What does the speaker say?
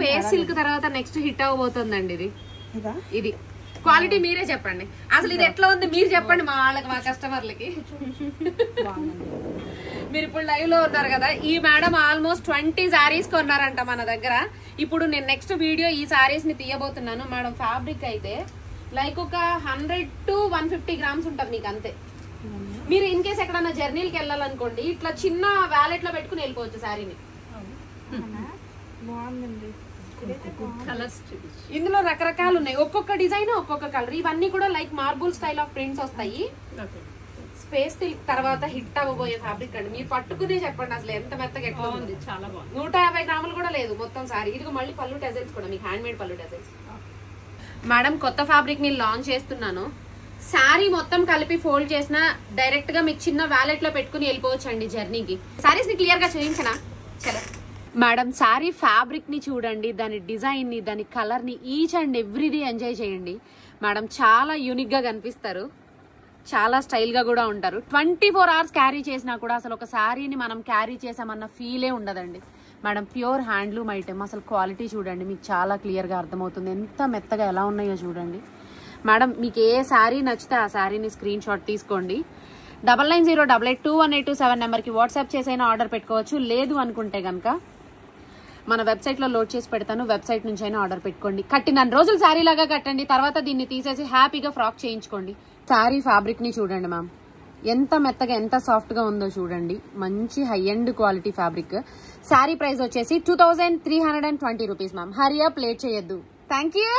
Face silk తర్వాత next hit అవ్వబోతుందండి ఇది quality మీరే చెప్పండి. అసలు ఇది ఎట్లా ఉంది మీరు చెప్పండి మా వాళ్ళకి, మా కస్టమర్లకి. మీరు ఇప్పుడు లైవ్ లో ఉన్నారు కదా, ఈ మేడం ఆల్మోస్ట్ 20 సారీస్ కొన్నారంట మన దగ్గర. ఇప్పుడు నేను నెక్స్ట్ వీడియో ఈ సారీస్ ని తీయబోతున్నాను. మేడం ఫ్యాబ్రిక్ అయితే లైక్ ఒక 100 to 150 గ్రామ్స్ ఉంటుంది మీకు అంతే. మీరు ఇన్ కేస్ ఎక్కడన్నా జర్నీలకి వెళ్ళాలనుకోండి, ఇట్లా చిన్న వ్యాలెట్ లో పెట్టుకుని వెళ్ళిపోవచ్చు శారీని. ఇందులో రకరకాలు ఉన్నాయి, ఒక్కొక్క డిజైన్ ఒక్కొక్క కలర్. ఇవన్నీ కూడా like marble style of prints వస్తాయి. స్పేస్ సిల్క్ తర్వాత హిట్ అవ్వబోయే ఫ్యాబ్రిక్ అండి. మీరు పట్టుకునే చెప్పండి అసలు ఎంత మెత్తగా ఎట్లా ఉంది. చాలా బాగుంది. 150 గ్రాములు కూడా లేదు మొత్తం సారీ. ఇది మళ్ళీ పళ్ళు టెజల్స్ కూడా మీకు హ్యాండ్ మేడ్ పళ్ళు టెజల్స్. మేడం కొత్త ఫ్యాబ్రిక్ ని లాంచ్ చేస్తున్నాను. శారీ మొత్తం కలిపి ఫోల్డ్ చేసిన డైరెక్ట్ గా మీకు చిన్న వ్యాలెట్ లో పెట్టుకుని వెళ్ళిపోవచ్చు అండి జర్నీకి. సారీస్ ని క్లియర్ గా చూపించనా? చలో మేడం, శారీ ఫ్యాబ్రిక్ ని చూడండి, దాని డిజైన్ ని, దాని కలర్ ని, ఈచ్ అండ్ ఎవ్రీది ఎంజాయ్ చేయండి మేడం. చాలా యూనిక్ గా కనిపిస్తారు, చాలా స్టైల్ గా కూడా ఉంటారు. 24 hours క్యారీ చేసినా కూడా అసలు ఒక శారీని మనం క్యారీ చేసామన్న ఫీలే ఉండదండి మేడం. Pure handloom item. అసలు క్వాలిటీ చూడండి, మీకు చాలా క్లియర్ గా అర్థమవుతుంది. ఎంత మెత్తగా ఎలా ఉన్నాయో చూడండి మేడం. మీకు ఏ శారీ నచ్చితే ఆ శారీని స్క్రీన్ షాట్ తీసుకోండి. 9908821827 నెంబర్కి వాట్సాప్ చేసైనా ఆర్డర్ పెట్టుకోవచ్చు. లేదు అనుకుంటే కనుక మన వెబ్సైట్ లో లోడ్ చేసి పెడతాను, వెబ్సైట్ నుంచి అయినా ఆర్డర్ పెట్టుకోండి. కట్టిన రోజులు శారీ లాగా కట్టండి, తర్వాత దీన్ని తీసేసి హ్యాపీగా ఫ్రాక్ చేయించుకోండి. శారీ ఫ్యాబ్రిక్ ని చూడండి మ్యామ్, ఎంత మెత్తగా ఎంత సాఫ్ట్ గా ఉందో చూడండి. మంచి high end quality fabric. Sari price వచ్చేసి 2320 rupees ma'am. Hurry up, late చేయొద్దు. Thank you.